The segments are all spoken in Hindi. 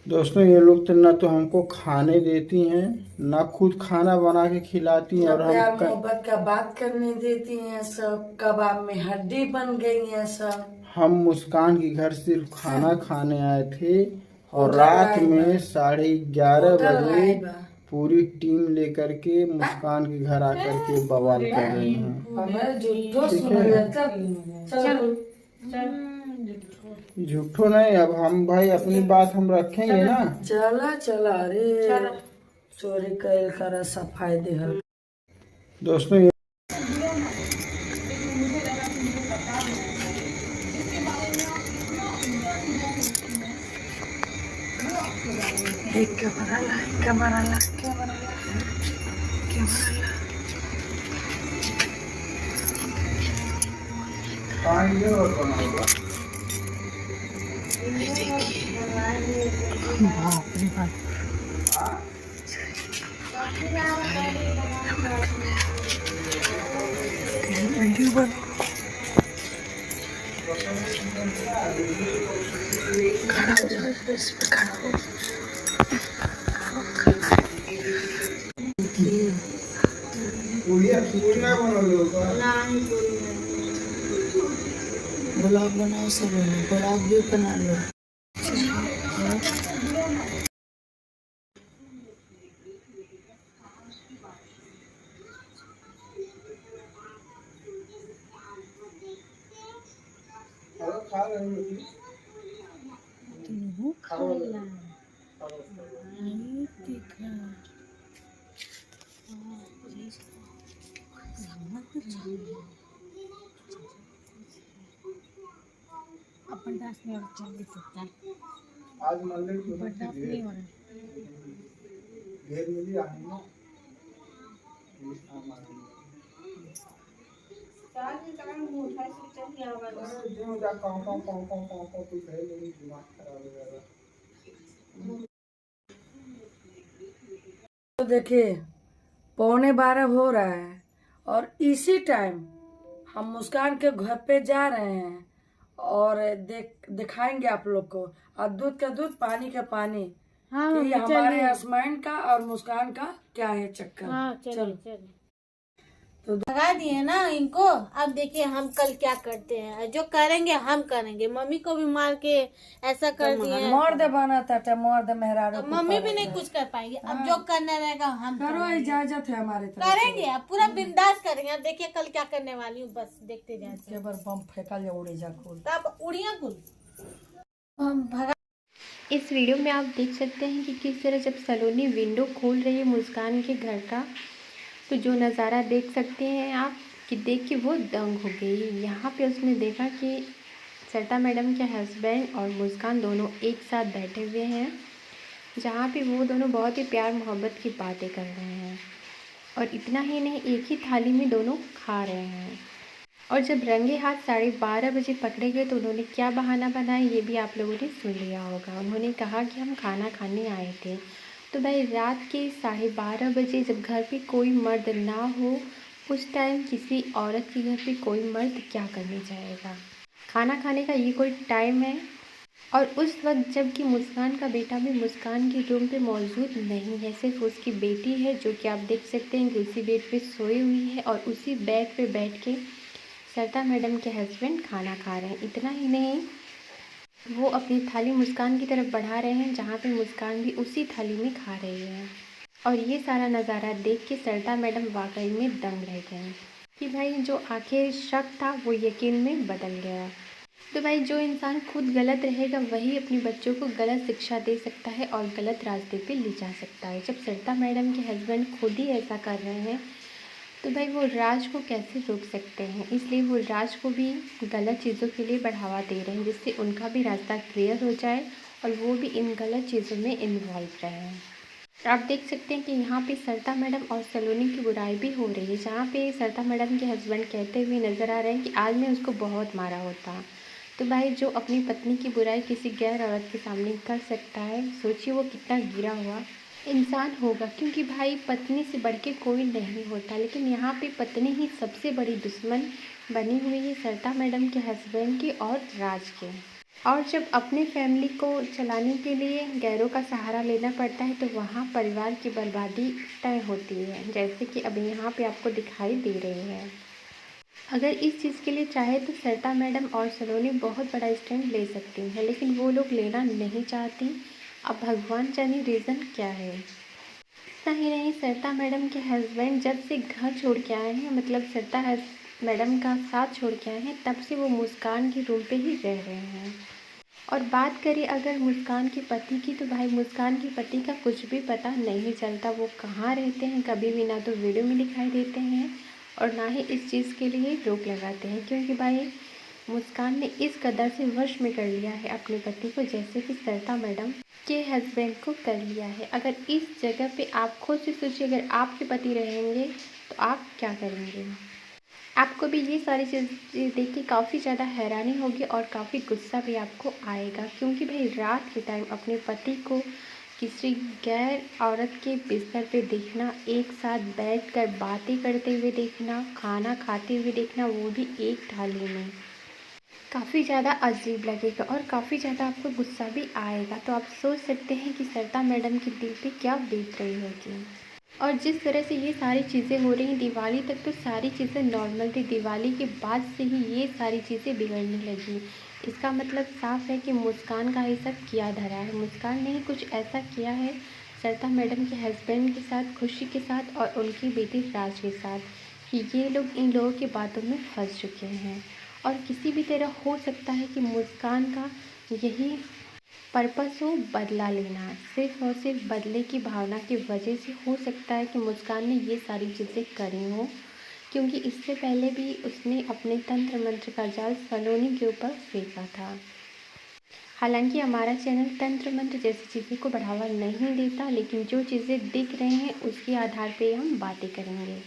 दोस्तों ये लोग तो ना तो हमको खाने देती हैं, ना खुद खाना बना के खिलाती हैं, और हम प्यार मोहब्बत का बात करने देती हैं। सब कबाब में हड्डी बन गई हैं सब। हम मुस्कान के घर सिर्फ खाना खाने आए थे, और होटल रात लाइव में 11:30 होटल बजे लाइव पूरी टीम लेकर के मुस्कान के घर आकर के बवाल कर रही हैं। हमें झूठो ठीक सुन है, चल झूठो नहीं। अब हम भाई अपनी बात हम रखेंगे ना। चला चला अरे चोरी कैल कर सफाई देहल। दोस्तों ये एक कैमरा ला कैमरा ला कैमरा ला कैमरा ला। पानी और बना हुआ। बाप रे बाप वीडियो बन खड़ा हो जाओ इस पे खड़ा हो। ब्लॉग बनाओ सब ब्लॉग भी बना लो। खा रही अपन दास में और चल भी सकता है। आज मंदिर को बर्दाश्त नहीं हो रहा। घेर मिली आई ना। तो देखिए 11:15 हो रहा है और इसी टाइम हम मुस्कान के घर पे जा रहे हैं और दिखाएंगे आप लोग को। और दूध का दूध पानी का पानी। हाँ कि मम्मी हमारे चलिए। हस्बैंड का और मुस्कान का क्या है चक्कर। हाँ चलो चलिए। तो लगा दिए ना इनको। अब देखिए हम कल क्या करते हैं। जो करेंगे हम करेंगे। मम्मी को भी मार के ऐसा कर दिए। मोर दे बना था मोर दे मेहरारू अब मम्मी भी नहीं कुछ कर पाएंगे। अब जो करना रहेगा हम करो, करेंगे। इजाजत है हमारे तरफ से। करेंगे अब पूरा बिंदास करेंगे। अब देखिए कल क्या करने वाली हूँ। बस देखते जाए। जबर बम फेंका जा उड़े जा खोल। तब उड़िया कुल हम भगा। इस वीडियो में आप देख सकते हैं कि किस तरह जब सलोनी विंडो खोल रही है मुस्कान के घर का, तो जो नज़ारा देख सकते हैं आप कि देख के वो दंग हो गई। यहाँ पे उसने देखा कि सरिता मैडम के हस्बैंड और मुस्कान दोनों एक साथ बैठे हुए हैं, जहाँ पे वो दोनों बहुत ही प्यार मोहब्बत की बातें कर रहे हैं। और इतना ही नहीं, एक ही थाली में दोनों खा रहे हैं। और जब रंगे हाथ 12:30 बजे पकड़े गए तो उन्होंने क्या बहाना बनाया ये भी आप लोगों ने सुन लिया होगा। उन्होंने कहा कि हम खाना खाने आए थे। तो भाई रात के 12:30 बजे जब घर पे कोई मर्द ना हो, उस टाइम किसी औरत के घर पे कोई मर्द क्या करने जाएगा। खाना खाने का ये कोई टाइम है। और उस वक्त जबकि मुस्कान का बेटा भी मुस्कान के रूम पे मौजूद नहीं है, सिर्फ उसकी बेटी है, जो कि आप देख सकते हैं कि उसी बेड पे सोई हुई है और उसी बेड पे बैठ के सरिता मैडम के हस्बैंड खाना खा रहे हैं। इतना ही नहीं, वो अपनी थाली मुस्कान की तरफ बढ़ा रहे हैं, जहाँ पे मुस्कान भी उसी थाली में खा रही है। और ये सारा नज़ारा देख के सरिता मैडम वाकई में दंग रह गए कि भाई जो आखिर शक था वो यकीन में बदल गया। तो भाई जो इंसान खुद गलत रहेगा वही अपने बच्चों को गलत शिक्षा दे सकता है और गलत रास्ते पे ले जा सकता है। जब सरिता मैडम के हस्बैंड खुद ही ऐसा कर रहे हैं तो भाई वो राज को कैसे रोक सकते हैं। इसलिए वो राज को भी गलत चीज़ों के लिए बढ़ावा दे रहे हैं, जिससे उनका भी रास्ता क्लियर हो जाए और वो भी इन गलत चीज़ों में इन्वॉल्व रहे। आप देख सकते हैं कि यहाँ पे सरिता मैडम और सलोनी की बुराई भी हो रही है, जहाँ पे सरिता मैडम के हस्बैंड कहते हुए नज़र आ रहे हैं कि आज मैं उसको बहुत मारा होता। तो भाई जो अपनी पत्नी की बुराई किसी गैर औरत के सामने कर सकता है, सोचिए वो कितना गिरा हुआ इंसान होगा। क्योंकि भाई पत्नी से बढ़ के कोई नहीं होता, लेकिन यहाँ पे पत्नी ही सबसे बड़ी दुश्मन बनी हुई है सरिता मैडम के हस्बैंड की और राज के। और जब अपने फैमिली को चलाने के लिए गैरों का सहारा लेना पड़ता है तो वहाँ परिवार की बर्बादी तय होती है, जैसे कि अभी यहाँ पे आपको दिखाई दे रही है। अगर इस चीज़ के लिए चाहे तो सरिता मैडम और सलोनी बहुत बड़ा स्टैंड ले सकती हैं, लेकिन वो लोग लेना नहीं चाहती। अब भगवान जाने रीज़न क्या है। इतना ही नहीं, सरिता मैडम के हस्बैंड जब से घर छोड़ के आए हैं, मतलब सरिता मैडम का साथ छोड़ के आए हैं, तब से वो मुस्कान के रूम पे ही रह रहे हैं। और बात करें अगर मुस्कान के पति की, तो भाई मुस्कान के पति का कुछ भी पता नहीं चलता। वो कहाँ रहते हैं कभी भी, ना तो वीडियो में दिखाई देते हैं और ना ही इस चीज़ के लिए रोक लगाते हैं, क्योंकि भाई मुस्कान ने इस कदर से वश में कर लिया है अपने पति को, जैसे कि सरिता मैडम के हस्बैंड को कर लिया है। अगर इस जगह पे आप खुद से सोचिए, अगर आपके पति रहेंगे तो आप क्या करेंगे। आपको भी ये सारी चीज़ें देख के काफ़ी ज़्यादा हैरानी होगी और काफ़ी गुस्सा भी आपको आएगा, क्योंकि भाई रात के टाइम अपने पति को किसी गैर औरत के बिस्तर पे देखना, एक साथ बैठकर बातें करते हुए देखना, खाना खाते हुए देखना, वो भी एक थाली में, काफ़ी ज़्यादा अजीब लगेगा और काफ़ी ज़्यादा आपको गुस्सा भी आएगा। तो आप सोच सकते हैं कि सरिता मैडम के दिल पे क्या बीत रही होगी। और जिस तरह से ये सारी चीज़ें हो रही हैं, दिवाली तक तो सारी चीज़ें नॉर्मल थी, दिवाली के बाद से ही ये सारी चीज़ें बिगड़ने लगी। इसका मतलब साफ है कि मुस्कान का ही सब किया धरा है। मुस्कान ने ही कुछ ऐसा किया है सरिता मैडम के हस्बैंड के साथ, खुशी के साथ और उनकी बेटी राज के साथ, कि ये लोग इन लोगों की बातों में फंस चुके हैं। और किसी भी तरह हो सकता है कि मुस्कान का यही पर्पस हो बदला लेना, सिर्फ और सिर्फ बदले की भावना की वजह से हो सकता है कि मुस्कान ने ये सारी चीज़ें करी हों, क्योंकि इससे पहले भी उसने अपने तंत्र मंत्र का जाल सलोनी के ऊपर फेंका था। हालांकि हमारा चैनल तंत्र मंत्र जैसी चीज़ों को बढ़ावा नहीं देता, लेकिन जो चीज़ें दिख रही हैं उसके आधार पे हम बातें करेंगे।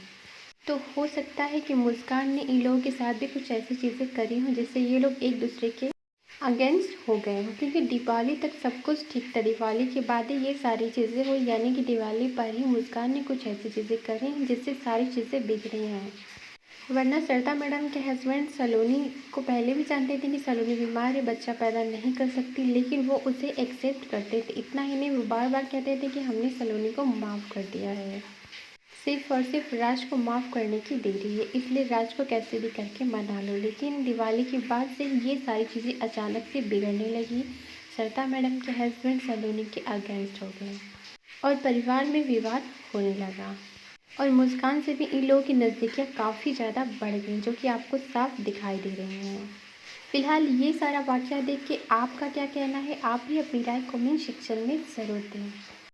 तो हो सकता है कि मुस्कान ने इन लोगों के साथ भी कुछ ऐसी चीज़ें करी हों जिससे ये लोग एक दूसरे के अगेंस्ट हो गए हों, क्योंकि दिवाली तक सब कुछ ठीक था, दिवाली के बाद ही ये सारी चीज़ें हुई, यानी कि दिवाली पर ही मुस्कान ने कुछ ऐसी चीज़ें करी हैं जिससे सारी चीज़ें बिगड़ी हैं। वरना सरिता मैडम के हस्बैंड सलोनी को पहले भी जानते थे कि सलोनी बीमार है, बच्चा पैदा नहीं कर सकती, लेकिन वो उसे एक्सेप्ट करते थे। इतना ही नहीं, वो बार बार कहते थे कि हमने सलोनी को माफ़ कर दिया है, सिर्फ और सिर्फ राज को माफ़ करने की देरी है, इसलिए राज को कैसे भी करके मना लो। लेकिन दिवाली के बाद से ये सारी चीज़ें अचानक से बिगड़ने लगी। सरिता मैडम के हस्बैंड सलोनी के अगेंस्ट हो गए और परिवार में विवाद होने लगा और मुस्कान से भी इन लोगों की नज़दीकियाँ काफ़ी ज़्यादा बढ़ गई, जो कि आपको साफ दिखाई दे रही हैं। फिलहाल ये सारा वाक़या देख के आपका क्या कहना है, आप भी अपनी राय कमेंट सेक्शन में ज़रूर दें।